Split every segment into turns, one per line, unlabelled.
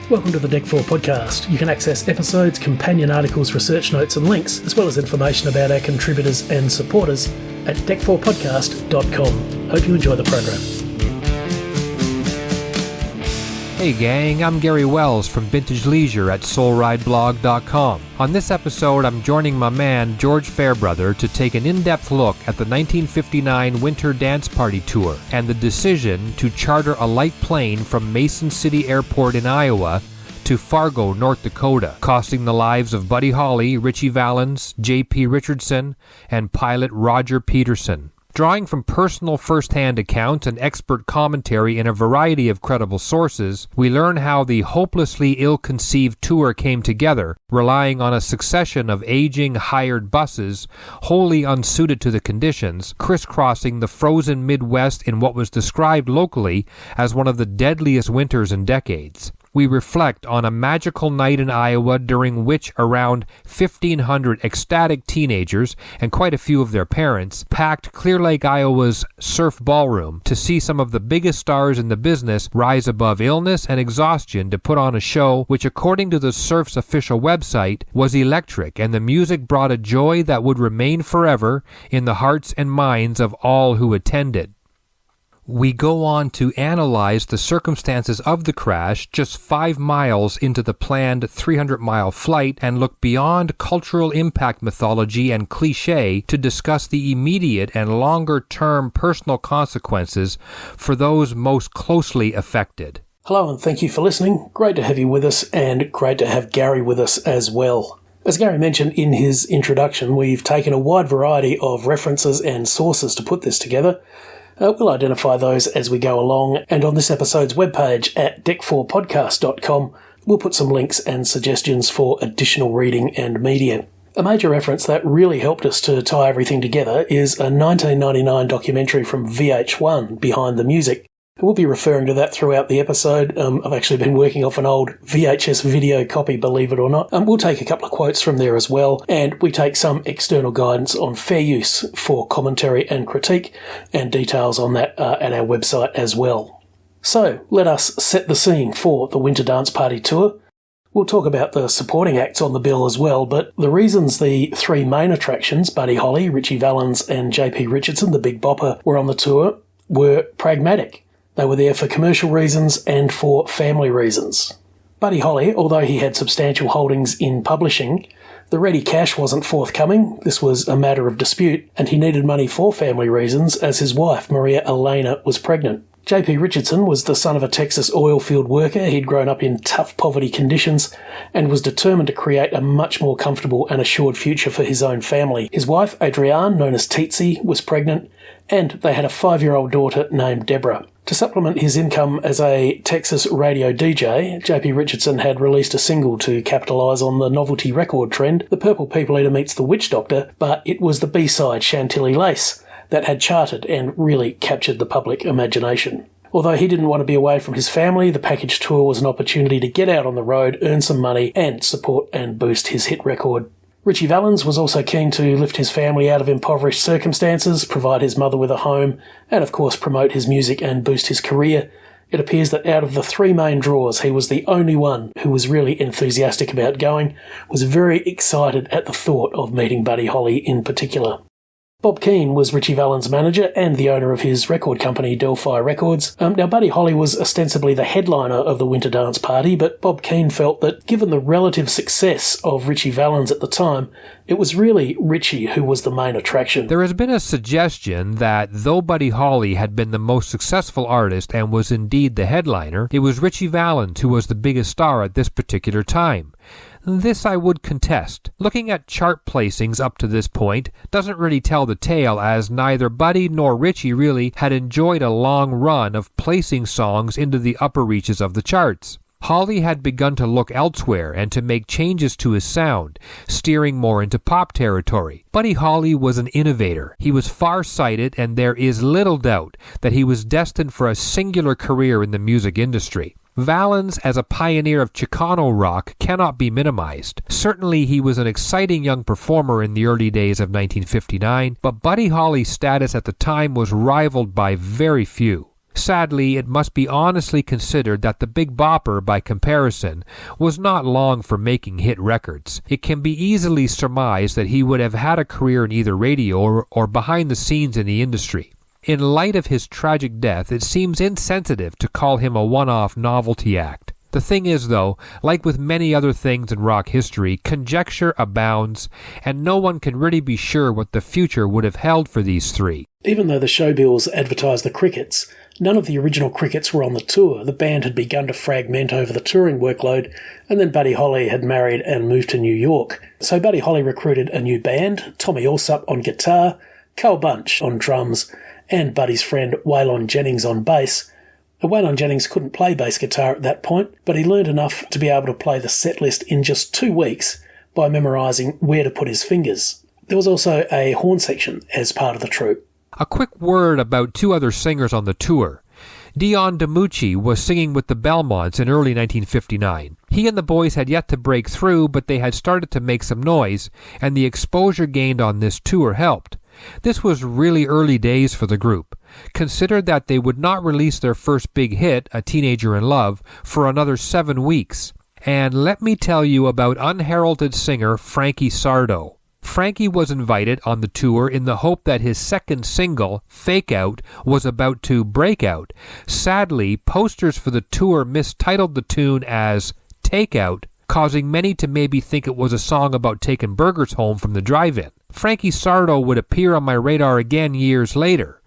Welcome to the DEC4 podcast. You can access episodes, companion articles, research notes and links, as well as information about our contributors and supporters at DEC4podcast.com. Hope you enjoy the program.
Hey gang, I'm Gary Wells from Vintage Leisure at SoulRideBlog.com. On this episode, I'm joining my man George Fairbrother to take an in-depth look at the 1959 Winter Dance Party Tour and the decision to charter a light plane from Mason City Airport in Iowa to Fargo, North Dakota, costing the lives of Buddy Holly, Ritchie Valens, J.P. Richardson, and pilot Roger Peterson. Drawing from personal first-hand accounts and expert commentary in a variety of credible sources, we learn how the hopelessly ill-conceived tour came together, relying on a succession of aging hired buses, wholly unsuited to the conditions, crisscrossing the frozen Midwest in what was described locally as one of the deadliest winters in decades. We reflect on a magical night in Iowa during which around 1,500 ecstatic teenagers and quite a few of their parents packed Clear Lake, Iowa's Surf Ballroom to see some of the biggest stars in the business rise above illness and exhaustion to put on a show which, according to the Surf's official website, was electric, and the music brought a joy that would remain forever in the hearts and minds of all who attended. We go on to analyze the circumstances of the crash just 5 miles into the planned 300-mile flight and look beyond cultural impact mythology and cliché to discuss the immediate and longer-term personal consequences for those most closely affected.
Hello and thank you for listening. Great to have you with us and great to have Gary with us as well. As Gary mentioned in his introduction, we've taken a wide variety of references and sources to put this together. We'll identify those as we go along, and on this episode's webpage at DEC4podcast.com, we'll put some links and suggestions for additional reading and media. A major reference that really helped us to tie everything together is a 1999 documentary from VH1, Behind the Music. We'll be referring to that throughout the episode. I've actually been working off an old VHS video copy, believe it or not. We'll take a couple of quotes from there as well, and we take some external guidance on fair use for commentary and critique, and details on that at our website as well. So, let us set the scene for the Winter Dance Party Tour. We'll talk about the supporting acts on the bill as well, but the reasons the three main attractions, Buddy Holly, Ritchie Valens and J.P. Richardson, the Big Bopper, were on the tour, were pragmatic. They were there for commercial reasons and for family reasons. Buddy Holly, although he had substantial holdings in publishing, the ready cash wasn't forthcoming. This was a matter of dispute, and he needed money for family reasons as his wife, Maria Elena, was pregnant. J.P. Richardson was the son of a Texas oil field worker. He'd grown up in tough poverty conditions and was determined to create a much more comfortable and assured future for his own family. His wife, Adrienne, known as Teetsy, was pregnant, and they had a 5-year-old daughter named Deborah. To supplement his income as a Texas radio DJ, J.P. Richardson had released a single to capitalise on the novelty record trend, The Purple People Eater Meets the Witch Doctor, but it was the B-side, Chantilly Lace, that had charted and really captured the public imagination. Although he didn't want to be away from his family, the package tour was an opportunity to get out on the road, earn some money, and support and boost his hit record. Ritchie Valens was also keen to lift his family out of impoverished circumstances, provide his mother with a home, and of course promote his music and boost his career. It appears that out of the three main draws, he was the only one who was really enthusiastic about going, was very excited at the thought of meeting Buddy Holly in particular. Bob Keane was Ritchie Valens' manager and the owner of his record company, Delphi Records. Now, Buddy Holly was ostensibly the headliner of the Winter Dance Party, but Bob Keane felt that given the relative success of Ritchie Valens at the time, it was really Ritchie who was the main attraction.
There has been a suggestion that though Buddy Holly had been the most successful artist and was indeed the headliner, it was Ritchie Valens who was the biggest star at this particular time. This I would contest. Looking at chart placings up to this point doesn't really tell the tale, as neither Buddy nor Ritchie really had enjoyed a long run of placing songs into the upper reaches of the charts. Holly had begun to look elsewhere and to make changes to his sound, steering more into pop territory. Buddy Holly was an innovator. He was far-sighted, and there is little doubt that he was destined for a singular career in the music industry. Valens, as a pioneer of Chicano rock, cannot be minimized. Certainly he was an exciting young performer in the early days of 1959, but Buddy Holly's status at the time was rivaled by very few. Sadly, it must be honestly considered that the Big Bopper, by comparison, was not long for making hit records. It can be easily surmised that he would have had a career in either radio or behind the scenes in the industry. In light of his tragic death, it seems insensitive to call him a one-off novelty act. The thing is, though, like with many other things in rock history, conjecture abounds, and no one can really be sure what the future would have held for these three.
Even though the showbills advertised the Crickets, none of the original Crickets were on the tour. The band had begun to fragment over the touring workload, and then Buddy Holly had married and moved to New York. So Buddy Holly recruited a new band, Tommy Allsup on guitar, Carl Bunch on drums, and Buddy's friend Waylon Jennings on bass. Waylon Jennings couldn't play bass guitar at that point, but he learned enough to be able to play the set list in just 2 weeks by memorising where to put his fingers. There was also a horn section as part of the troupe.
A quick word about 2 other singers on the tour. Dion DiMucci was singing with the Belmonts in early 1959. He and the boys had yet to break through, but they had started to make some noise, and the exposure gained on this tour helped. This was really early days for the group. Consider that they would not release their first big hit, A Teenager in Love, for another 7 weeks. And let me tell you about unheralded singer Frankie Sardo. Frankie was invited on the tour in the hope that his second single, Fake Out, was about to break out. Sadly, posters for the tour mistitled the tune as Take Out, causing many to maybe think it was a song about taking burgers home from the drive-in. Frankie Sardo would appear on my radar again years later.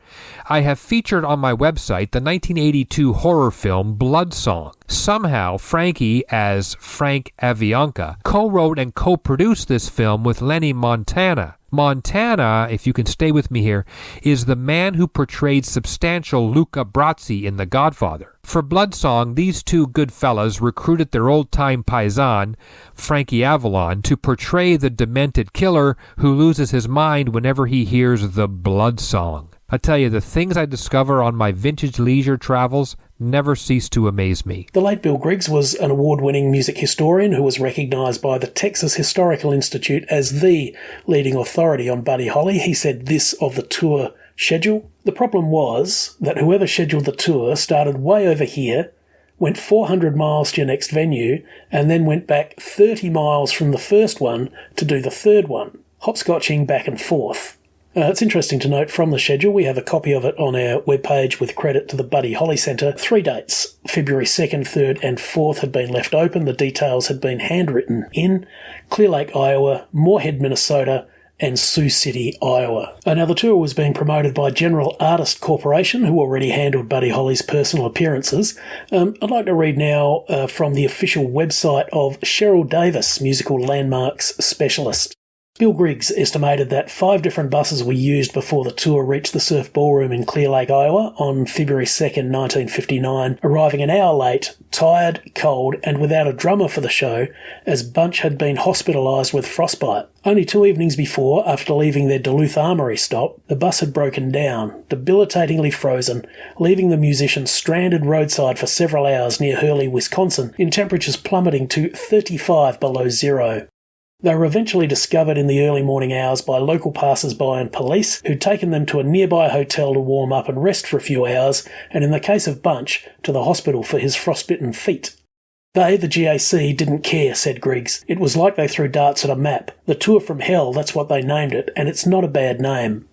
I have featured on my website the 1982 horror film Blood Song. Somehow, Frankie, as Frank Avianca, co-wrote and co-produced this film with Lenny Montana. Montana, if you can stay with me here, is the man who portrayed substantial Luca Brasi in The Godfather. For Blood Song, these 2 good fellas recruited their old-time paisan, Frankie Avalon, to portray the demented killer who loses his mind whenever he hears the Blood Song. I tell you, the things I discover on my vintage leisure travels never cease to amaze me.
The late Bill Griggs was an award-winning music historian who was recognised by the Texas Historical Institute as the leading authority on Buddy Holly. He said this of the tour schedule: the problem was that whoever scheduled the tour started way over here, went 400 miles to your next venue, and then went back 30 miles from the first one to do the third one, hopscotching back and forth. It's interesting to note from the schedule, we have a copy of it on our webpage with credit to the Buddy Holly Centre. 3 dates, February 2nd, 3rd and 4th, had been left open. The details had been handwritten in Clear Lake, Iowa, Moorhead, Minnesota, and Sioux City, Iowa. Now, the tour was being promoted by General Artist Corporation, who already handled Buddy Holly's personal appearances. I'd like to read now from the official website of Cheryl Davis, musical landmarks specialist. Bill Griggs estimated that 5 different buses were used before the tour reached the Surf Ballroom in Clear Lake, Iowa on February 2nd, 1959, arriving an hour late, tired, cold, and without a drummer for the show, as Bunch had been hospitalised with frostbite. Only 2 evenings before, after leaving their Duluth Armory stop, the bus had broken down, debilitatingly frozen, leaving the musicians stranded roadside for several hours near Hurley, Wisconsin, in temperatures plummeting to 35 below zero. They were eventually discovered in the early morning hours by local passers-by and police, who'd taken them to a nearby hotel to warm up and rest for a few hours, and in the case of Bunch, to the hospital for his frostbitten feet. They, the GAC, didn't care, said Griggs. It was like they threw darts at a map. The Tour from Hell, that's what they named it, and it's not a bad name.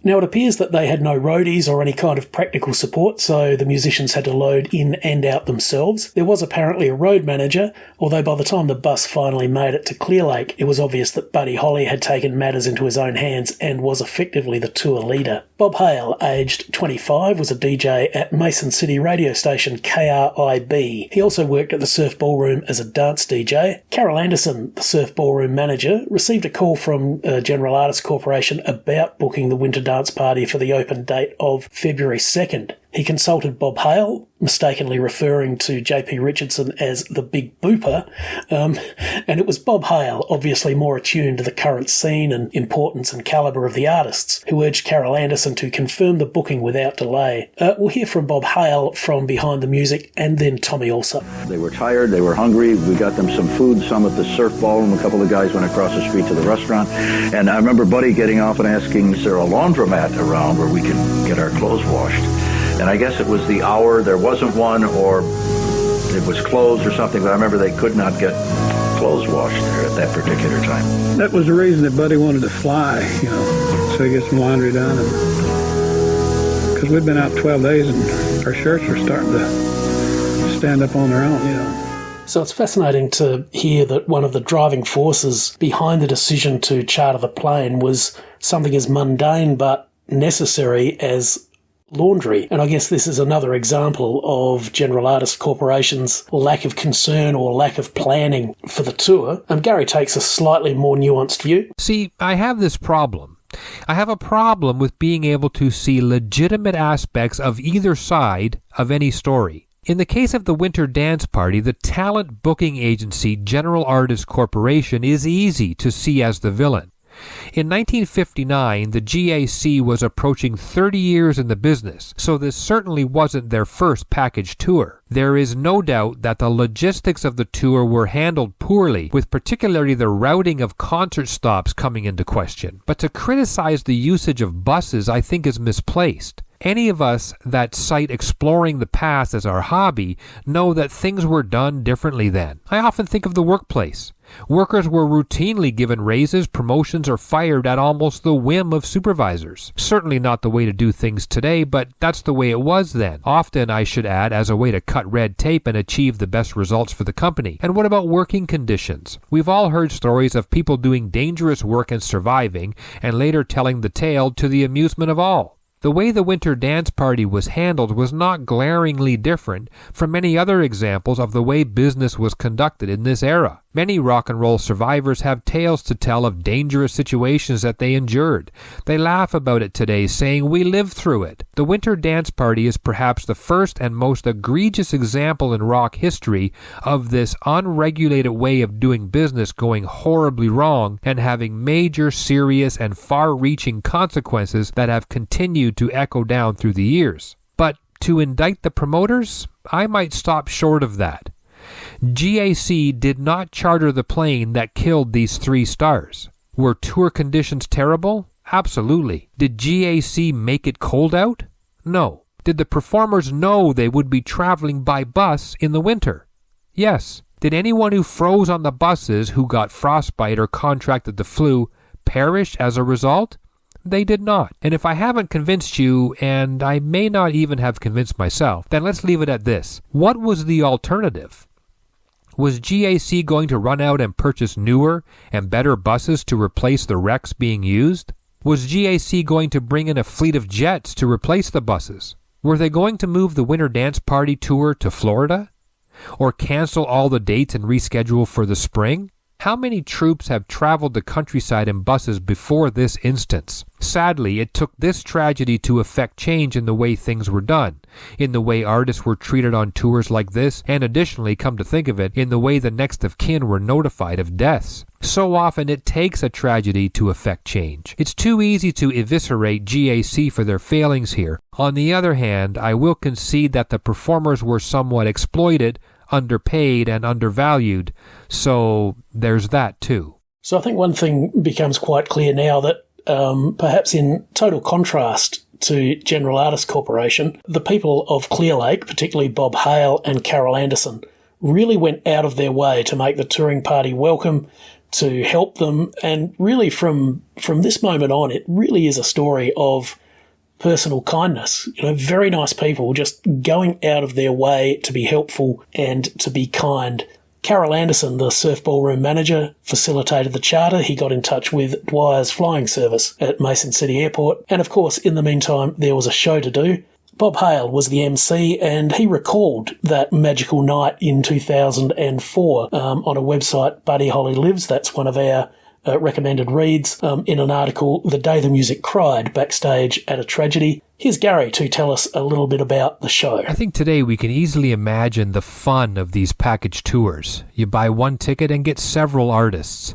Now, it appears that they had no roadies or any kind of practical support, so the musicians had to load in and out themselves. There was apparently a road manager, although by the time the bus finally made it to Clear Lake, it was obvious that Buddy Holly had taken matters into his own hands and was effectively the tour leader. Bob Hale, aged 25, was a DJ at Mason City radio station KRIB. He also worked at the Surf Ballroom as a dance DJ. Carol Anderson, the Surf Ballroom manager, received a call from General Artists Corporation about booking the winter dance party for the open date of February 2nd. He consulted Bob Hale, mistakenly referring to J.P. Richardson as the Big Booper, and it was Bob Hale, obviously more attuned to the current scene and importance and calibre of the artists, who urged Carol Anderson to confirm the booking without delay. We'll hear from Bob Hale from Behind the Music, and then Tommy Allsup.
They were tired, they were hungry, we got them some food, some at the Surf Ballroom, a couple of guys went across the street to the restaurant, and I remember Buddy getting off and asking, is there a laundromat around where we could get our clothes washed? And I guess it was the hour, there wasn't one, or it was closed or something, but I remember they could not get clothes washed there at that particular time.
That was the reason that Buddy wanted to fly, so he gets some laundry done. Because we'd been out 12 days and our shirts were starting to stand up on their own,
So it's fascinating to hear that one of the driving forces behind the decision to charter the plane was something as mundane but necessary as laundry. And I guess this is another example of General Artists Corporation's lack of concern or lack of planning for the tour. Gary takes a slightly more nuanced view.
See, I have this problem. I have a problem with being able to see legitimate aspects of either side of any story. In the case of the Winter Dance Party, the talent booking agency General Artists Corporation is easy to see as the villain. In 1959, the GAC was approaching 30 years in the business, so this certainly wasn't their first package tour. There is no doubt that the logistics of the tour were handled poorly, with particularly the routing of concert stops coming into question. But to criticize the usage of buses, I think, is misplaced. Any of us that cite exploring the past as our hobby know that things were done differently then. I often think of the workplace. Workers were routinely given raises, promotions, or fired at almost the whim of supervisors. Certainly not the way to do things today, but that's the way it was then. Often, I should add, as a way to cut red tape and achieve the best results for the company. And what about working conditions? We've all heard stories of people doing dangerous work and surviving, and later telling the tale to the amusement of all. The way the Winter Dance Party was handled was not glaringly different from many other examples of the way business was conducted in this era. Many rock and roll survivors have tales to tell of dangerous situations that they endured. They laugh about it today, saying, "We lived through it." The Winter Dance Party is perhaps the first and most egregious example in rock history of this unregulated way of doing business going horribly wrong and having major, serious, and far-reaching consequences that have continued to echo down through the years. But to indict the promoters, I might stop short of that. GAC did not charter the plane that killed these 3 stars. Were tour conditions terrible? Absolutely. Did GAC make it cold out? No. Did the performers know they would be traveling by bus in the winter? Yes. Did anyone who froze on the buses, who got frostbite or contracted the flu, perish as a result? They did not. And if I haven't convinced you, and I may not even have convinced myself, then let's leave it at this. What was the alternative? Was GAC going to run out and purchase newer and better buses to replace the wrecks being used? Was GAC going to bring in a fleet of jets to replace the buses? Were they going to move the Winter Dance Party tour to Florida? Or cancel all the dates and reschedule for the spring? How many troops have traveled the countryside in buses before this instance? Sadly, it took this tragedy to effect change in the way things were done, in the way artists were treated on tours like this, and additionally, come to think of it, in the way the next of kin were notified of deaths. So often it takes a tragedy to effect change. It's too easy to eviscerate GAC for their failings here. On the other hand, I will concede that the performers were somewhat exploited, underpaid, and undervalued, so there's that too.
So I think one thing becomes quite clear now that perhaps in total contrast to General Artists Corporation, the people of Clear Lake, particularly Bob Hale and Carol Anderson, really went out of their way to make the touring party welcome, to help them, and really from this moment on, it really is a story of personal kindness. Very nice people just going out of their way to be helpful and to be kind. Carol Anderson, the Surf Ballroom manager, facilitated the charter. He got in touch with Dwyer's flying service at Mason City Airport. And of course, in the meantime, there was a show to do. Bob Hale was the MC, and he recalled that magical night in 2004 on a website, Buddy Holly Lives. That's one of our recommended reads in an article, The Day the Music Cried, Backstage at a Tragedy. Here's Gary to tell us a little bit about the show.
I think today we can easily imagine the fun of these package tours. You buy one ticket and get several artists,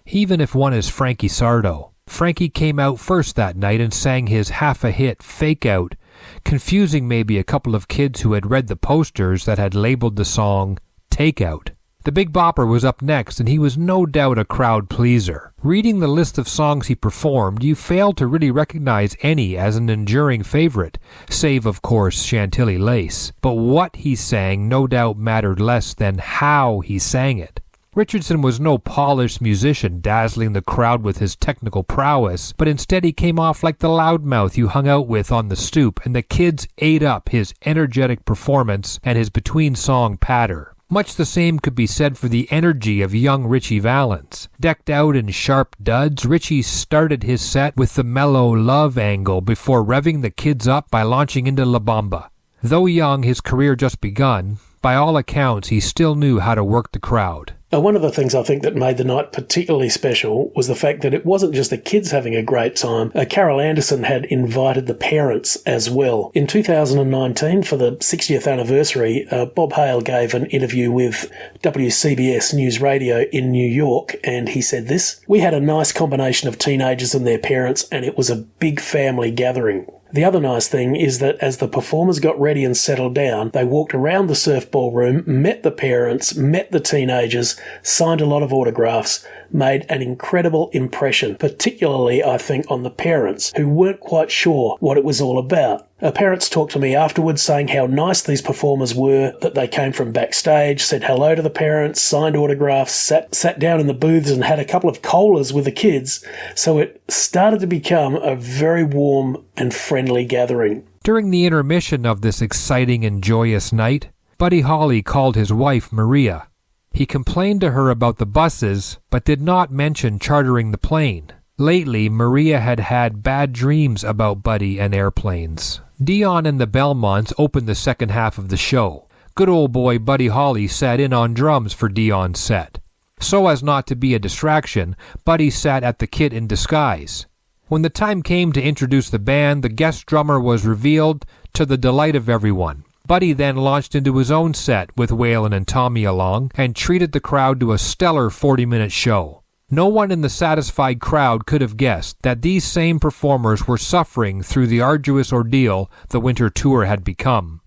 even if one is Frankie Sardo. Frankie came out first that night and sang his half-a-hit Fake Out, confusing maybe a couple of kids who had read the posters that had labeled the song Take Out. The Big Bopper was up next, and he was no doubt a crowd pleaser. Reading the list of songs he performed, you failed to really recognize any as an enduring favorite, save, of course, Chantilly Lace. But what he sang no doubt mattered less than how he sang it. Richardson was no polished musician dazzling the crowd with his technical prowess, but instead he came off like the loudmouth you hung out with on the stoop, and the kids ate up his energetic performance and his between-song patter. Much the same could be said for the energy of young Ritchie Valens. Decked out in sharp duds, Ritchie started his set with the mellow love angle before revving the kids up by launching into La Bamba. Though young, his career just begun, by all accounts he still knew how to work the crowd.
One of the things I think that made the night particularly special was the fact that it wasn't just the kids having a great time. Carol Anderson had invited the parents as well. In 2019, for the 60th anniversary, Bob Hale gave an interview with WCBS News Radio in New York, and he said this: "We had a nice combination of teenagers and their parents, and it was a big family gathering. The other nice thing is that as the performers got ready and settled down, they walked around the surf ballroom, met the parents, met the teenagers, signed a lot of autographs, made an incredible impression, particularly, I think, on the parents, who weren't quite sure what it was all about. Parents talked to me afterwards saying how nice these performers were, that they came from backstage, said hello to the parents, signed autographs, sat down in the booths and had a couple of colas with the kids, so it started to become a very warm and friendly gathering."
During the intermission of this exciting and joyous night, Buddy Holly called his wife Maria. He complained to her about the buses, but did not mention chartering the plane. Lately, Maria had had bad dreams about Buddy and airplanes. Dion and the Belmonts opened the second half of the show. Good old boy Buddy Holly sat in on drums for Dion's set. So as not to be a distraction, Buddy sat at the kit in disguise. When the time came to introduce the band, the guest drummer was revealed to the delight of everyone. Buddy then launched into his own set with Waylon and Tommy along and treated the crowd to a stellar 40-minute show. No one in the satisfied crowd could have guessed that these same performers were suffering through the arduous ordeal the winter tour had become.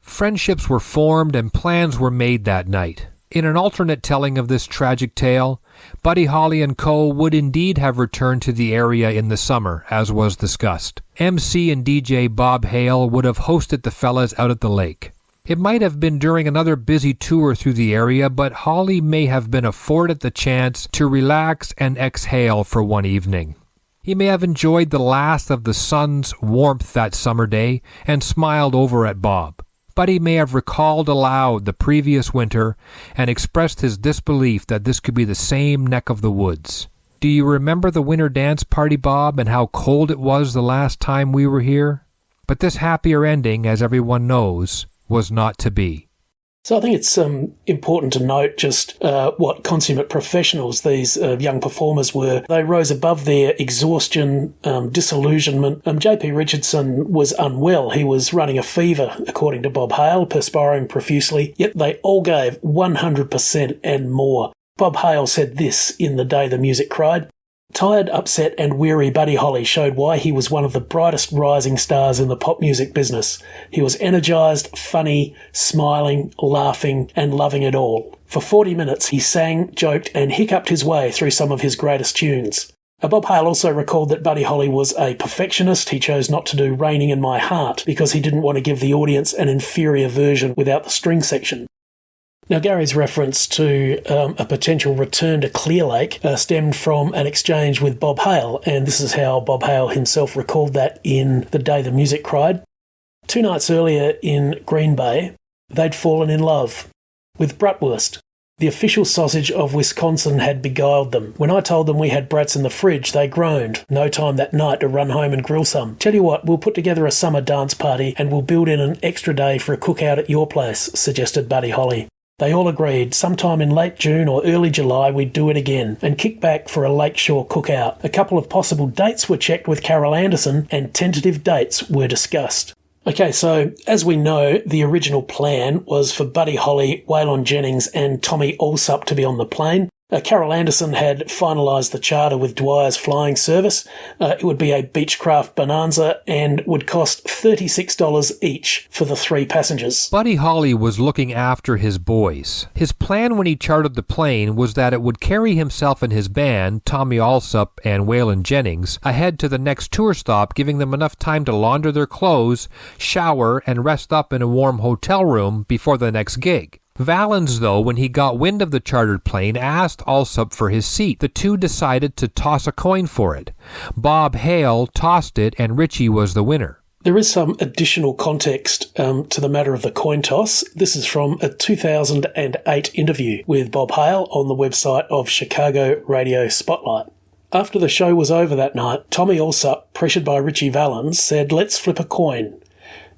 Friendships were formed and plans were made that night. In an alternate telling of this tragic tale, Buddy Holly and co. would indeed have returned to the area in the summer, as was discussed. MC and DJ Bob Hale would have hosted the fellas out at the lake. It might have been during another busy tour through the area, but Holly may have been afforded the chance to relax and exhale for one evening. He may have enjoyed the last of the sun's warmth that summer day and smiled over at Bob. Buddy may have recalled aloud the previous winter and expressed his disbelief that this could be the same neck of the woods. "Do you remember the winter dance party, Bob, and how cold it was the last time we were here?" But this happier ending, as everyone knows, was not to be.
So I think it's important to note just what consummate professionals these young performers were. They rose above their exhaustion, disillusionment. J.P. Richardson was unwell. He was running a fever, according to Bob Hale, perspiring profusely, yet they all gave 100% and more. Bob Hale said this in The Day the Music Cried: "Tired, upset and weary Buddy Holly showed why he was one of the brightest rising stars in the pop music business. He was energised, funny, smiling, laughing and loving it all. For 40 minutes he sang, joked and hiccuped his way through some of his greatest tunes." Bob Hale also recalled that Buddy Holly was a perfectionist. He chose not to do Raining in My Heart because he didn't want to give the audience an inferior version without the string section. Now, Gary's reference to a potential return to Clear Lake stemmed from an exchange with Bob Hale, and this is how Bob Hale himself recalled that in The Day the Music Cried. 2 nights earlier in Green Bay, they'd fallen in love with bratwurst. The official sausage of Wisconsin had beguiled them. When I told them we had brats in the fridge, they groaned. No time that night to run home and grill some. "Tell you what, we'll put together a summer dance party and we'll build in an extra day for a cookout at your place," suggested Buddy Holly. They all agreed sometime in late June or early July we'd do it again and kick back for a lakeshore cookout. A couple of possible dates were checked with Carol Anderson and tentative dates were discussed. Okay, so as we know, the original plan was for Buddy Holly, Waylon Jennings and Tommy Allsup to be on the plane. Carol Anderson had finalised the charter with Dwyer's Flying Service. It would be a Beechcraft Bonanza and would cost $36 each for the 3 passengers.
Buddy Holly was looking after his boys. His plan when he chartered the plane was that it would carry himself and his band, Tommy Alsop and Waylon Jennings, ahead to the next tour stop, giving them enough time to launder their clothes, shower, and rest up in a warm hotel room before the next gig. Valens, though, when he got wind of the chartered plane, asked Alsop for his seat. The two decided to toss a coin for it. Bob Hale tossed it, and Ritchie was the winner.
There is some additional context to the matter of the coin toss. This is from a 2008 interview with Bob Hale on the website of Chicago Radio Spotlight. After the show was over that night, Tommy Alsop, pressured by Ritchie Valens, said, "Let's flip a coin."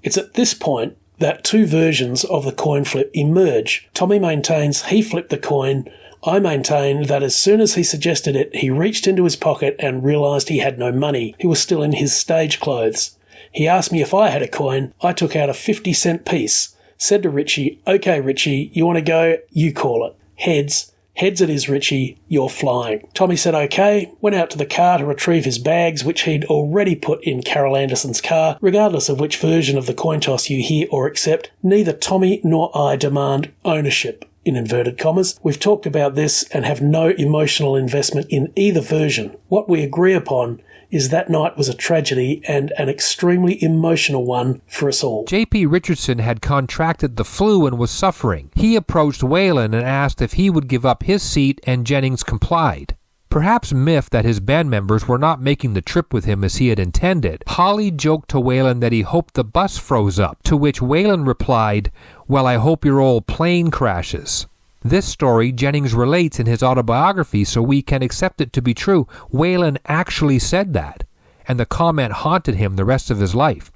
It's at this point that 2 versions of the coin flip emerge. Tommy maintains he flipped the coin. I maintain that as soon as he suggested it, he reached into his pocket and realised he had no money. He was still in his stage clothes. He asked me if I had a coin. I took out a 50-cent piece, said to Ritchie, "Okay, Ritchie, you want to go? You call it. Heads. Heads it is, Ritchie, you're flying." Tommy said okay, went out to the car to retrieve his bags, which he'd already put in Carol Anderson's car. Regardless of which version of the coin toss you hear or accept, neither Tommy nor I demand ownership, in inverted commas. We've talked about this and have no emotional investment in either version. What we agree upon is that night was a tragedy and an extremely emotional one for us all.
J.P. Richardson had contracted the flu and was suffering. He approached Waylon and asked if he would give up his seat, and Jennings complied. Perhaps miffed that his band members were not making the trip with him as he had intended, Holly joked to Waylon that he hoped the bus froze up, to which Waylon replied, "Well, I hope your old plane crashes." This story Jennings relates in his autobiography, so we can accept it to be true. Waylon actually said that, and the comment haunted him the rest of his life.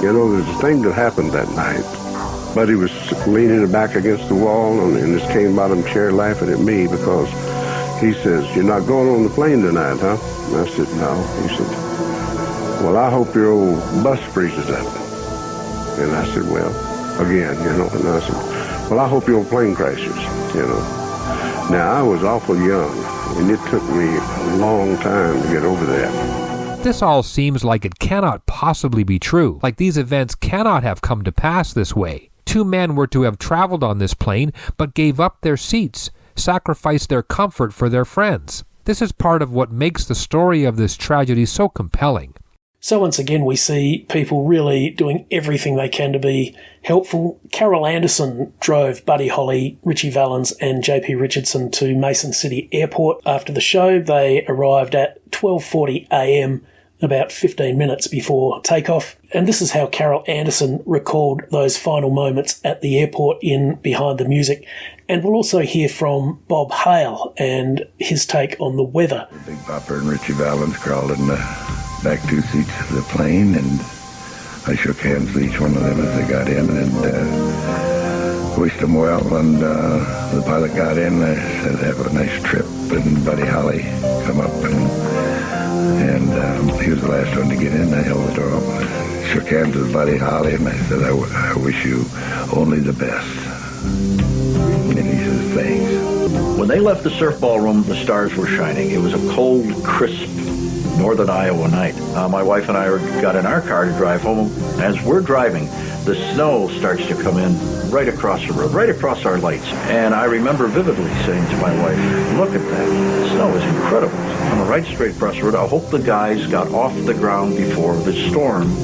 You know, there's a thing that happened that night. Buddy was leaning back against the wall in his cane bottom chair laughing at me because he says, "You're not going on the plane tonight, huh?" And I said, "No." He said, "Well, I hope your old bus freezes up." And I said, "Well," again, and I said, "Well, I hope your old plane crashes," Now, I was awful young, and it took me a long time to get over that.
This all seems like it cannot possibly be true, like these events cannot have come to pass this way. 2 men were to have traveled on this plane, but gave up their seats, sacrificed their comfort for their friends. This is part of what makes the story of this tragedy so compelling.
So once again, we see people really doing everything they can to be helpful. Carol Anderson drove Buddy Holly, Ritchie Valens and J.P. Richardson to Mason City Airport. After the show, they arrived at 12:40 a.m., about 15 minutes before takeoff. And this is how Carol Anderson recalled those final moments at the airport in Behind the Music. And we'll also hear from Bob Hale and his take on the weather.
Big Popper and Ritchie Valens crawled in the back 2 seats of the plane, and I shook hands with each one of them as they got in and wished them well. And the pilot got in and I said, "Have a nice trip." And Buddy Holly come up and he was the last one to get in. I held the door open, shook hands with Buddy Holly, and I said, I wish you only the best." And he says, "Thanks." When they left the surf ballroom, the stars were shining. It was a cold, crisp northern Iowa night. My wife and I got in our car to drive home. As we're driving, the snow starts to come in right across the road, right across our lights. And I remember vividly saying to my wife, "Look at that. The snow is incredible. Coming right straight across the road. I hope the guys got off the ground before the storm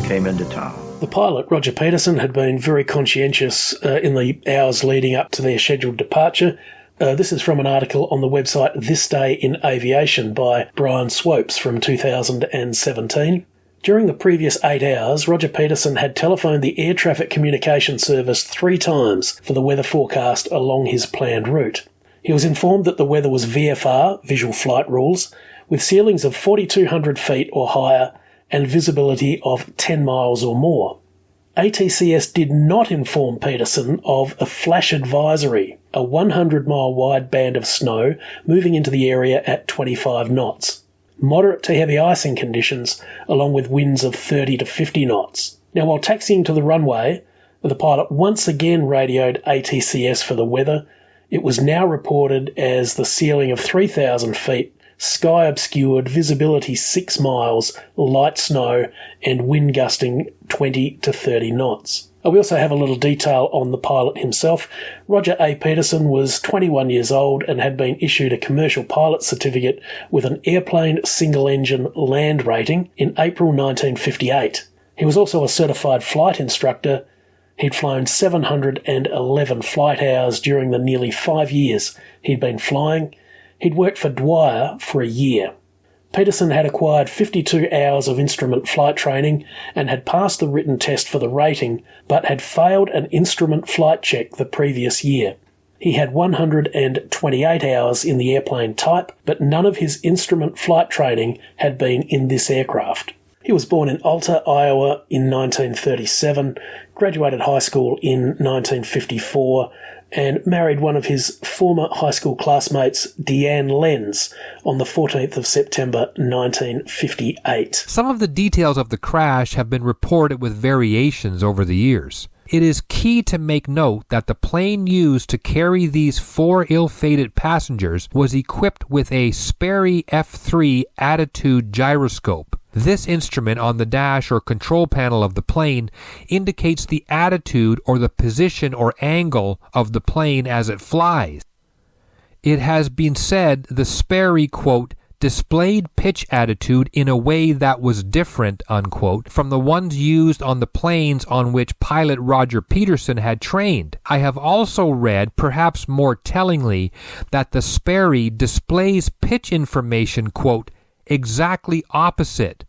came into town."
The pilot, Roger Peterson, had been very conscientious in the hours leading up to their scheduled departure. This is from an article on the website This Day in Aviation by Brian Swopes from 2017. During the previous 8 hours, Roger Peterson had telephoned the Air Traffic Communication Service 3 times for the weather forecast along his planned route. He was informed that the weather was VFR, Visual Flight Rules, with ceilings of 4,200 feet or higher and visibility of 10 miles or more. ATCS did not inform Peterson of a flash advisory, a 100-mile wide band of snow moving into the area at 25 knots. Moderate to heavy icing conditions, along with winds of 30 to 50 knots. Now, while taxiing to the runway, the pilot once again radioed ATCS for the weather. It was now reported as the ceiling of 3,000 feet, sky obscured, visibility 6 miles, light snow, and wind gusting 20 to 30 knots. We also have a little detail on the pilot himself. Roger A. Peterson was 21 years old and had been issued a commercial pilot certificate with an airplane single-engine land rating in April 1958. He was also a certified flight instructor. He'd flown 711 flight hours during the nearly 5 years he'd been flying. He'd worked for Dwyer for a year. Peterson had acquired 52 hours of instrument flight training and had passed the written test for the rating, but had failed an instrument flight check the previous year. He had 128 hours in the airplane type, but none of his instrument flight training had been in this aircraft. He was born in Alta, Iowa in 1937, graduated high school in 1954, and married one of his former high school classmates, Deanne Lenz, on the 14th of September 1958.
Some of the details of the crash have been reported with variations over the years. It is key to make note that the plane used to carry these 4 ill-fated passengers was equipped with a Sperry F3 attitude gyroscope. This instrument on the dash or control panel of the plane indicates the attitude or the position or angle of the plane as it flies. It has been said the Sperry, quote, displayed pitch attitude in a way that was different, unquote, from the ones used on the planes on which pilot Roger Peterson had trained. I have also read, perhaps more tellingly, that the Sperry displays pitch information, quote, exactly opposite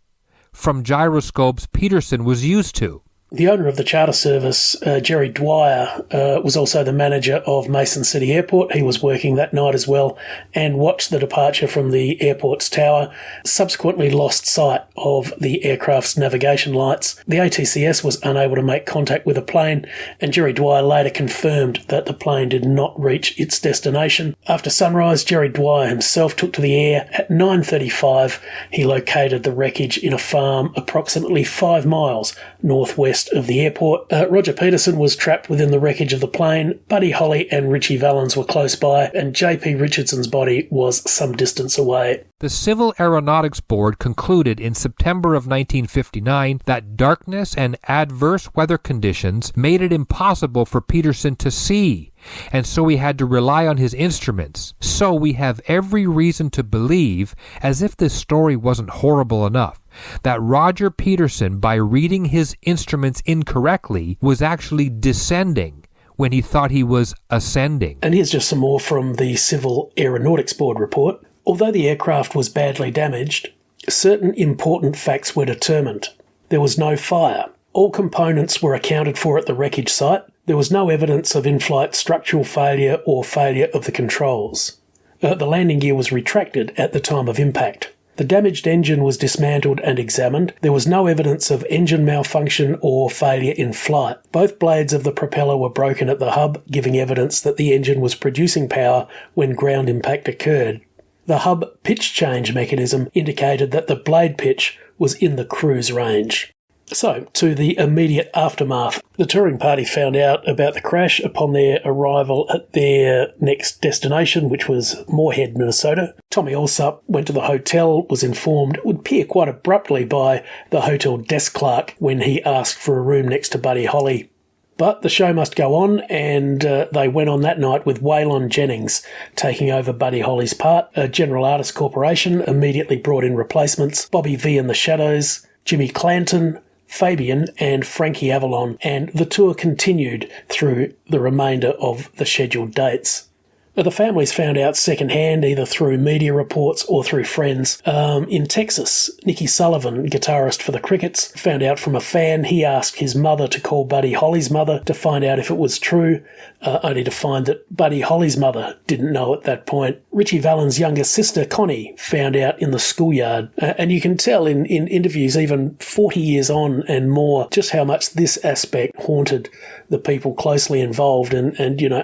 from gyroscopes Peterson was used to.
The owner of the charter service, Jerry Dwyer, was also the manager of Mason City Airport. He was working that night as well and watched the departure from the airport's tower, subsequently lost sight of the aircraft's navigation lights. The ATCS was unable to make contact with the plane, and Jerry Dwyer later confirmed that the plane did not reach its destination. After sunrise, Jerry Dwyer himself took to the air. At 9:35, he located the wreckage in a farm approximately 5 miles northwest of the airport. Roger Peterson was trapped within the wreckage of the plane. Buddy Holly and Ritchie Valens were close by, and J.P. Richardson's body was some distance away.
The Civil Aeronautics Board concluded in September of 1959 that darkness and adverse weather conditions made it impossible for Peterson to see, and so he had to rely on his instruments. So we have every reason to believe, as if this story wasn't horrible enough, that Roger Peterson, by reading his instruments incorrectly, was actually descending when he thought he was ascending.
And here's just some more from the Civil Aeronautics Board report. Although the aircraft was badly damaged, certain important facts were determined. There was no fire. All components were accounted for at the wreckage site. There was no evidence of in-flight structural failure or failure of the controls. The landing gear was retracted at the time of impact. The damaged engine was dismantled and examined. There was no evidence of engine malfunction or failure in flight. Both blades of the propeller were broken at the hub, giving evidence that the engine was producing power when ground impact occurred. The hub pitch change mechanism indicated that the blade pitch was in the cruise range. So, to the immediate aftermath, the touring party found out about the crash upon their arrival at their next destination, which was Moorhead, Minnesota. Tommy Allsup went to the hotel, was informed it would appear quite abruptly by the hotel desk clerk when he asked for a room next to Buddy Holly. But the show must go on, and they went on that night with Waylon Jennings taking over Buddy Holly's part. General Artists Corporation immediately brought in replacements: Bobby V and the Shadows, Jimmy Clanton, Fabian and Frankie Avalon, and the tour continued through the remainder of the scheduled dates. The families found out secondhand, either through media reports or through friends. In Texas, Nicky Sullivan, guitarist for the Crickets, found out from a fan. He asked his mother to call Buddy Holly's mother to find out if it was true, only to find that Buddy Holly's mother didn't know at that point. Ritchie Valens' younger sister, Connie, found out in the schoolyard. And you can tell in interviews, even 40 years on and more, just how much this aspect haunted the people closely involved, and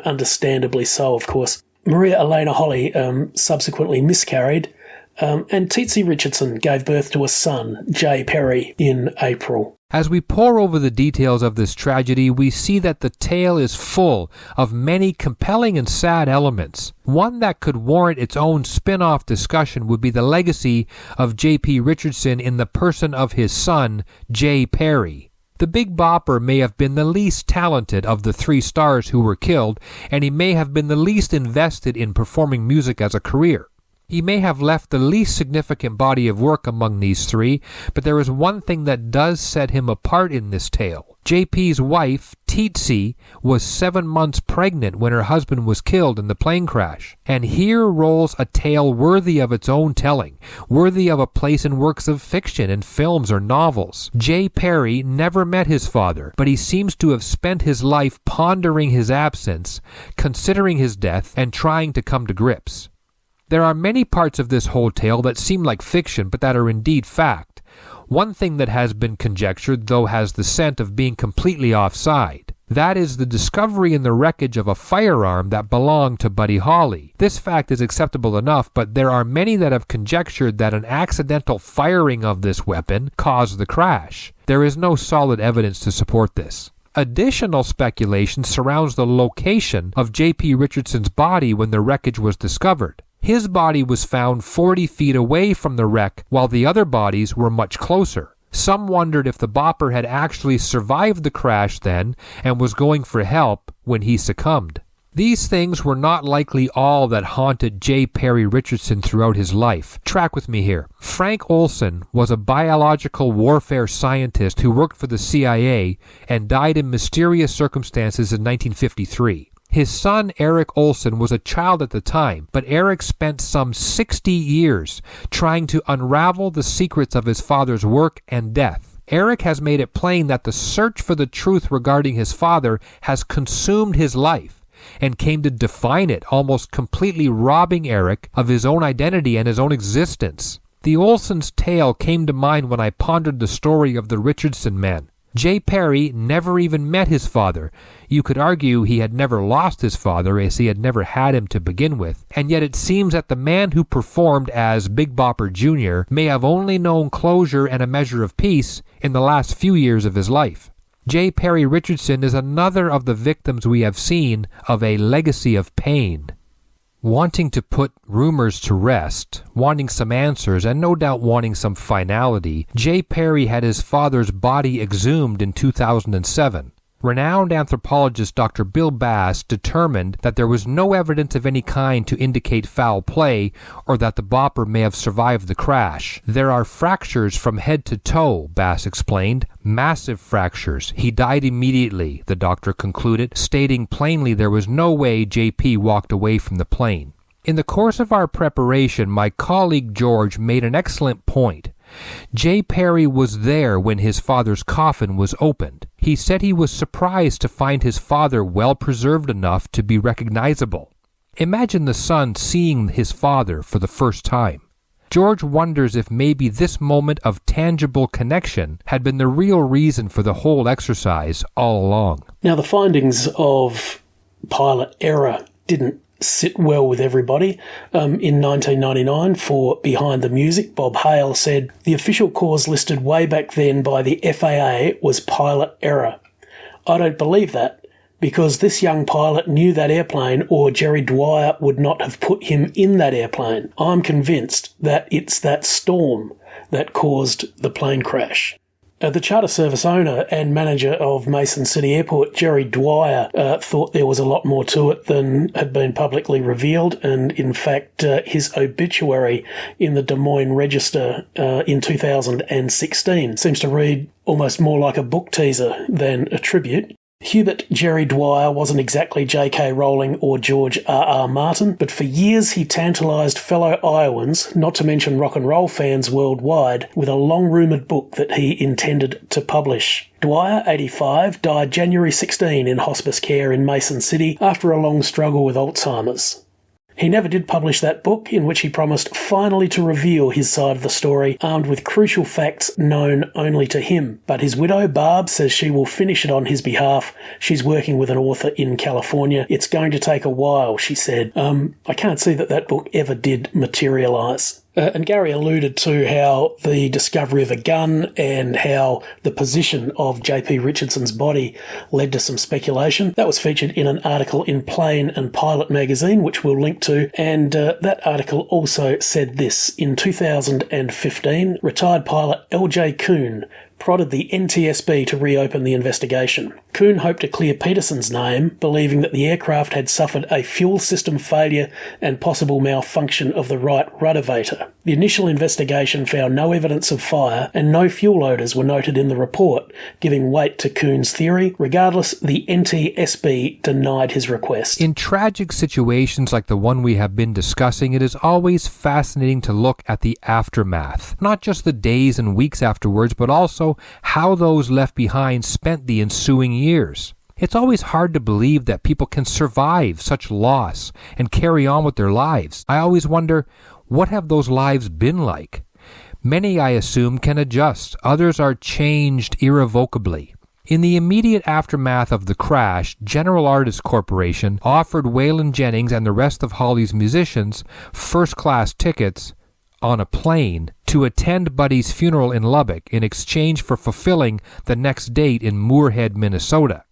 understandably so, of course. Maria Elena Holly subsequently miscarried, And Tsitsi Richardson gave birth to a son, J. Perry, in April.
As we pore over the details of this tragedy, we see that the tale is full of many compelling and sad elements. One that could warrant its own spin-off discussion would be the legacy of J.P. Richardson in the person of his son, J. Perry. The Big Bopper may have been the least talented of the three stars who were killed, and he may have been the least invested in performing music as a career. He may have left the least significant body of work among these three, but there is one thing that does set him apart in this tale. JP's wife, Tsitsi, was 7 months pregnant when her husband was killed in the plane crash. And here rolls a tale worthy of its own telling, worthy of a place in works of fiction in films or novels. J. Perry never met his father, but he seems to have spent his life pondering his absence, considering his death, and trying to come to grips. There are many parts of this whole tale that seem like fiction, but that are indeed fact. One thing that has been conjectured, though, has the scent of being completely offside. That is the discovery in the wreckage of a firearm that belonged to Buddy Holly. This fact is acceptable enough, but there are many that have conjectured that an accidental firing of this weapon caused the crash. There is no solid evidence to support this. Additional speculation surrounds the location of J.P. Richardson's body when the wreckage was discovered. His body was found 40 feet away from the wreck, while the other bodies were much closer. Some wondered if the Bopper had actually survived the crash then and was going for help when he succumbed. These things were not likely all that haunted J. Perry Richardson throughout his life. Track with me here. Frank Olson was a biological warfare scientist who worked for the CIA and died in mysterious circumstances in 1953. His son, Eric Olson, was a child at the time, but Eric spent some 60 years trying to unravel the secrets of his father's work and death. Eric has made it plain that the search for the truth regarding his father has consumed his life and came to define it, almost completely robbing Eric of his own identity and his own existence. The Olson's tale came to mind when I pondered the story of the Richardson men. J. Perry never even met his father. You could argue he had never lost his father, as he had never had him to begin with, and yet it seems that the man who performed as Big Bopper Jr. may have only known closure and a measure of peace in the last few years of his life. J. Perry Richardson is another of the victims we have seen of a legacy of pain. Wanting to put rumors to rest, wanting some answers, and no doubt wanting some finality, J. Perry had his father's body exhumed in 2007. Renowned anthropologist Dr. Bill Bass determined that there was no evidence of any kind to indicate foul play or that the Bopper may have survived the crash. There are fractures from head to toe, Bass explained. Massive fractures. He died immediately, the doctor concluded, stating plainly there was no way JP walked away from the plane. In the course of our preparation, my colleague George made an excellent point. J. Perry was there when his father's coffin was opened. He said he was surprised to find his father well preserved enough to be recognizable. Imagine the son seeing his father for the first time. George wonders if maybe this moment of tangible connection had been the real reason for the whole exercise all along.
Now, the findings of pilot error didn't sit well with everybody. In 1999, for Behind the Music, Bob Hale said, "The official cause listed way back then by the FAA was pilot error. I don't believe that, because this young pilot knew that airplane or Jerry Dwyer would not have put him in that airplane. I'm convinced that it's that storm that caused the plane crash." The charter service owner and manager of Mason City Airport, Jerry Dwyer, thought there was a lot more to it than had been publicly revealed, and in fact his obituary in the Des Moines Register in 2016 seems to read almost more like a book teaser than a tribute. Hubert Jerry Dwyer wasn't exactly J.K. Rowling or George R.R. Martin, but for years he tantalised fellow Iowans, not to mention rock and roll fans worldwide, with a long-rumoured book that he intended to publish. Dwyer, 85, died January 16 in hospice care in Mason City after a long struggle with Alzheimer's. He never did publish that book, in which he promised finally to reveal his side of the story, armed with crucial facts known only to him. But his widow, Barb, says she will finish it on his behalf. She's working with an author in California. It's going to take a while, she said. I can't see that book ever did materialise. And Gary alluded to how the discovery of a gun and how the position of J.P. Richardson's body led to some speculation. That was featured in an article in Plane and Pilot magazine, which we'll link to, and that article also said this. In 2015, retired pilot L.J. Kuhn prodded the NTSB to reopen the investigation. Kuhn hoped to clear Peterson's name, believing that the aircraft had suffered a fuel system failure and possible malfunction of the right ruddervator. The initial investigation found no evidence of fire and no fuel odours were noted in the report, giving weight to Kuhn's theory. Regardless, the NTSB denied his request.
In tragic situations like the one we have been discussing, it is always fascinating to look at the aftermath. Not just the days and weeks afterwards, but also how those left behind spent the ensuing years. It's always hard to believe that people can survive such loss and carry on with their lives. I always wonder, what have those lives been like? Many, I assume, can adjust. Others are changed irrevocably. In the immediate aftermath of the crash, General Artists Corporation offered Waylon Jennings and the rest of Holly's musicians first-class tickets on a plane to attend Buddy's funeral in Lubbock in exchange for fulfilling the next date in Moorhead, Minnesota.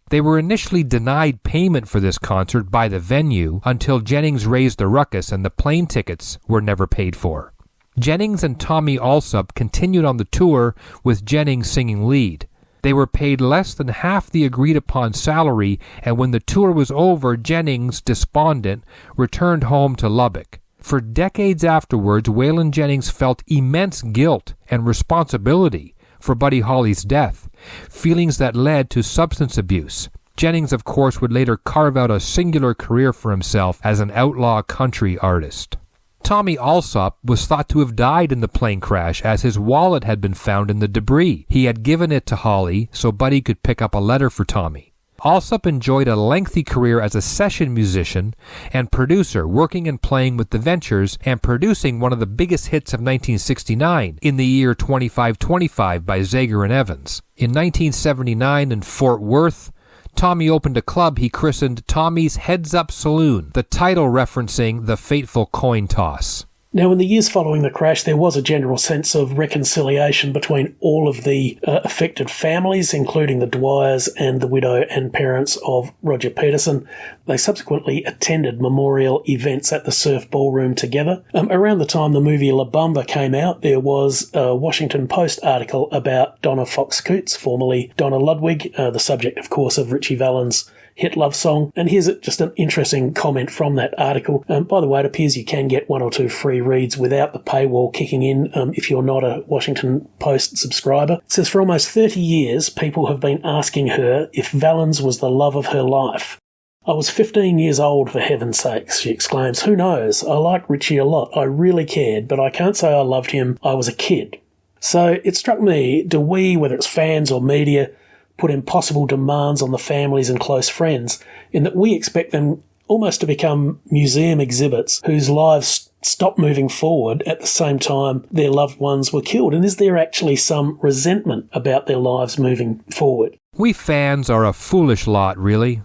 They were initially denied payment for this concert by the venue until Jennings raised the ruckus and the plane tickets were never paid for. Jennings and Tommy Alsop continued on the tour with Jennings singing lead. They were paid less than half the agreed-upon salary, and when the tour was over, Jennings, despondent, returned home to Lubbock. For decades afterwards, Waylon Jennings felt immense guilt and responsibility for Buddy Holly's death, feelings that led to substance abuse. Jennings, of course, would later carve out a singular career for himself as an outlaw country artist. Tommy Alsop was thought to have died in the plane crash as his wallet had been found in the debris. He had given it to Holly so Buddy could pick up a letter for Tommy. Alsop enjoyed a lengthy career as a session musician and producer, working and playing with the Ventures and producing one of the biggest hits of 1969, In the Year 2525 by Zager and Evans. In 1979 in Fort Worth, Tommy opened a club he christened Tommy's Heads Up Saloon, the title referencing the fateful coin toss.
Now, in the years following the crash, there was a general sense of reconciliation between all of the affected families, including the Dwyers and the widow and parents of Roger Peterson. They subsequently attended memorial events at the Surf Ballroom together. Around the time the movie La Bamba came out, there was a Washington Post article about Donna Fox Coates, formerly Donna Ludwig, the subject, of course, of Ritchie Valens' hit love song. And here's just an interesting comment from that article. By the way, it appears you can get 1 or 2 free reads without the paywall kicking in if you're not a Washington Post subscriber. It says, for almost 30 years, people have been asking her if Valens was the love of her life. I was 15 years old, for heaven's sakes, she exclaims. Who knows? I liked Ritchie a lot. I really cared, but I can't say I loved him. I was a kid. So it struck me, do we, whether it's fans or media, put impossible demands on the families and close friends in that we expect them almost to become museum exhibits whose lives stopped moving forward at the same time their loved ones were killed? And is there actually some resentment about their lives moving forward?
We fans are a foolish lot, really.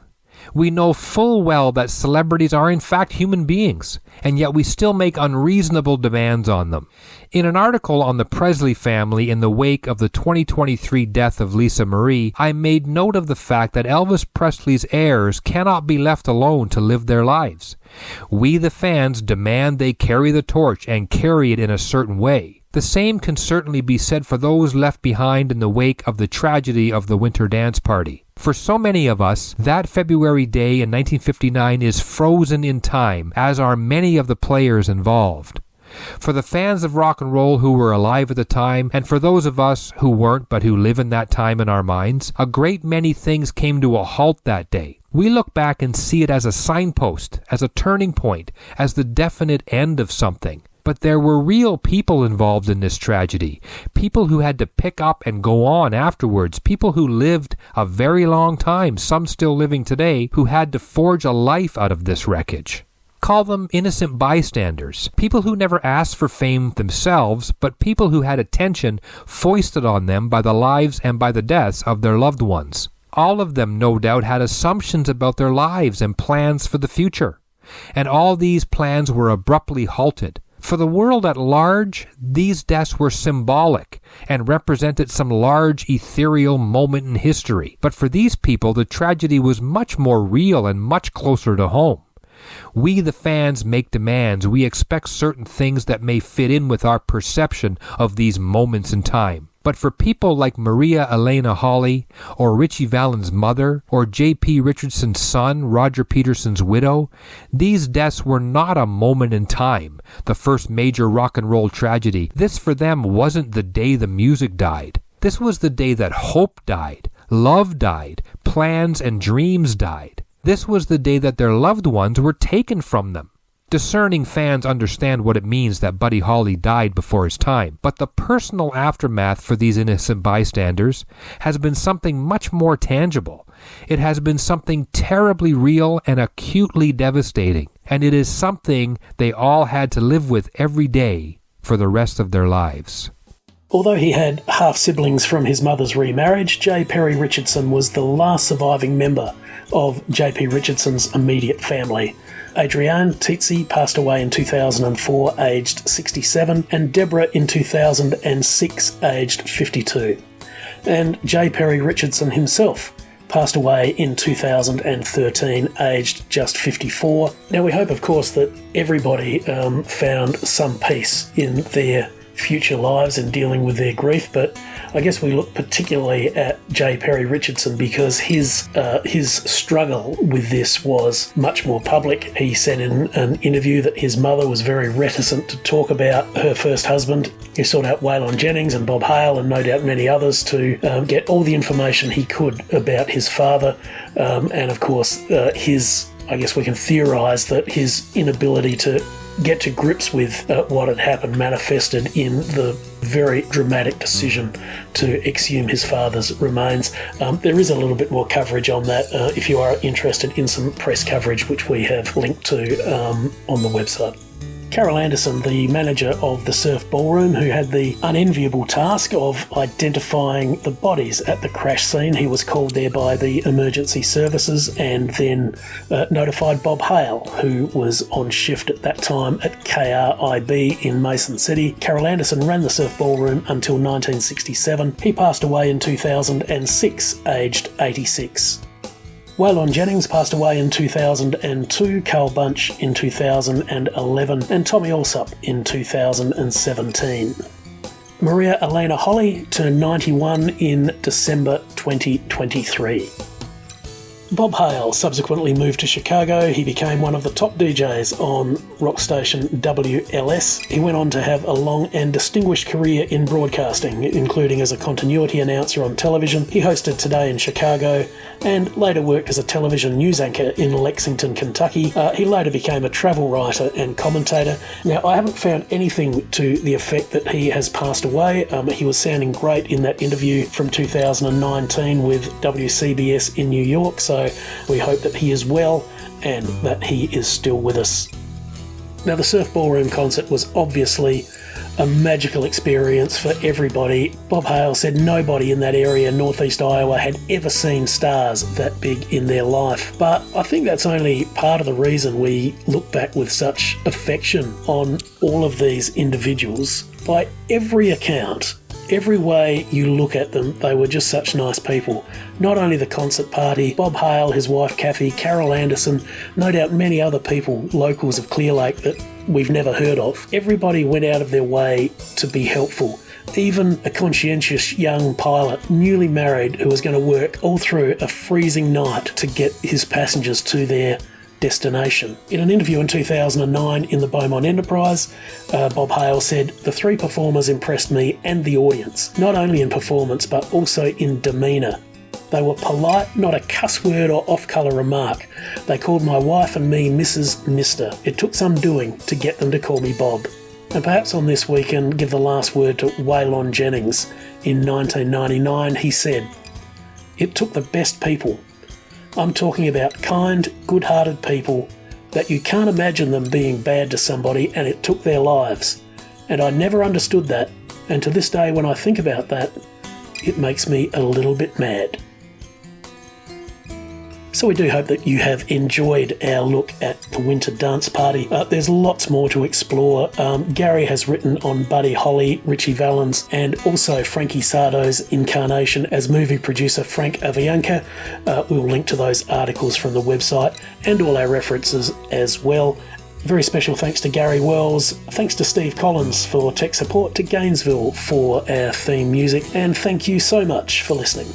We know full well that celebrities are in fact human beings, and yet we still make unreasonable demands on them. In an article on the Presley family in the wake of the 2023 death of Lisa Marie, I made note of the fact that Elvis Presley's heirs cannot be left alone to live their lives. We, the fans, demand they carry the torch and carry it in a certain way. The same can certainly be said for those left behind in the wake of the tragedy of the Winter Dance Party. For so many of us, that February day in 1959 is frozen in time, as are many of the players involved. For the fans of rock and roll who were alive at the time, and for those of us who weren't but who live in that time in our minds, a great many things came to a halt that day. We look back and see it as a signpost, as a turning point, as the definite end of something. But there were real people involved in this tragedy, people who had to pick up and go on afterwards, people who lived a very long time, some still living today, who had to forge a life out of this wreckage. Call them innocent bystanders, people who never asked for fame themselves, but people who had attention foisted on them by the lives and by the deaths of their loved ones. All of them, no doubt, had assumptions about their lives and plans for the future. And all these plans were abruptly halted. For the world at large, these deaths were symbolic and represented some large ethereal moment in history. But for these people, the tragedy was much more real and much closer to home. We, the fans, make demands. We expect certain things that may fit in with our perception of these moments in time. But for people like Maria Elena Hawley, or Ritchie Valens' mother, or J.P. Richardson's son, Roger Peterson's widow, these deaths were not a moment in time, the first major rock and roll tragedy. This for them wasn't the day the music died. This was the day that hope died, love died, plans and dreams died. This was the day that their loved ones were taken from them. Discerning fans understand what it means that Buddy Holly died before his time, but the personal aftermath for these innocent bystanders has been something much more tangible. It has been something terribly real and acutely devastating, and it is something they all had to live with every day for the rest of their lives.
Although he had half-siblings from his mother's remarriage, J. Perry Richardson was the last surviving member of J.P. Richardson's immediate family. Adrienne Tizzi passed away in 2004, aged 67, and Deborah in 2006, aged 52. And J. Perry Richardson himself passed away in 2013, aged just 54. Now we hope, of course, that everybody found some peace in their future lives in dealing with their grief, but I guess we look particularly at J. Perry Richardson because his struggle with this was much more public. He said in an interview that his mother was very reticent to talk about her first husband. He sought out Waylon Jennings and Bob Hale and no doubt many others to get all the information he could about his father, and of course I guess we can theorise that his inability to get to grips with what had happened manifested in the very dramatic decision to exhume his father's remains. There is a little bit more coverage on that if you are interested in some press coverage, which we have linked to on the website. Carol Anderson, the manager of the Surf Ballroom, who had the unenviable task of identifying the bodies at the crash scene. He was called there by the emergency services and then notified Bob Hale, who was on shift at that time at KRIB in Mason City. Carol Anderson ran the Surf Ballroom until 1967. He passed away in 2006, aged 86. Waylon Jennings passed away in 2002, Carl Bunch in 2011, and Tommy Allsup in 2017. Maria Elena Hawley turned 91 in December 2023. Bob Hale subsequently moved to Chicago. He became one of the top DJs on rock station WLS. He went on to have a long and distinguished career in broadcasting, including as a continuity announcer on television. He hosted Today in Chicago and later worked as a television news anchor in Lexington, Kentucky. He later became a travel writer and commentator. Now, I haven't found anything to the effect that he has passed away. He was sounding great in that interview from 2019 with WCBS in New York, so we hope that he is well and that he is still with us. Now, the Surf Ballroom concert was obviously a magical experience for everybody. Bob Hale said nobody in that area, northeast Iowa, had ever seen stars that big in their life. But I think that's only part of the reason we look back with such affection on all of these individuals. By every account, every way you look at them, they were just such nice people. Not only the concert party, Bob Hale, his wife Kathy, Carol Anderson, no doubt many other people, locals of Clear Lake that we've never heard of. Everybody went out of their way to be helpful. Even a conscientious young pilot, newly married, who was going to work all through a freezing night to get his passengers to their destination. In an interview in 2009 in the Beaumont Enterprise, Bob Hale said, "The three performers impressed me and the audience, not only in performance but also in demeanour. They were polite, not a cuss word or off-colour remark. They called my wife and me Mrs. Mr. It took some doing to get them to call me Bob." And perhaps on this we can give the last word to Waylon Jennings. In 1999 he said, "It took the best people. I'm talking about kind, good-hearted people that you can't imagine them being bad to somebody, and it took their lives. And I never understood that, and to this day when I think about that, it makes me a little bit mad." So we do hope that you have enjoyed our look at the Winter Dance Party. There's lots more to explore. Gary has written on Buddy Holly, Ritchie Valens, and also Frankie Sardo's incarnation as movie producer Frank Avianca. We'll link to those articles from the website and all our references as well. Very special thanks to Gary Wells, thanks to Steve Collins for tech support, to Gainesville for our theme music, and thank you so much for listening.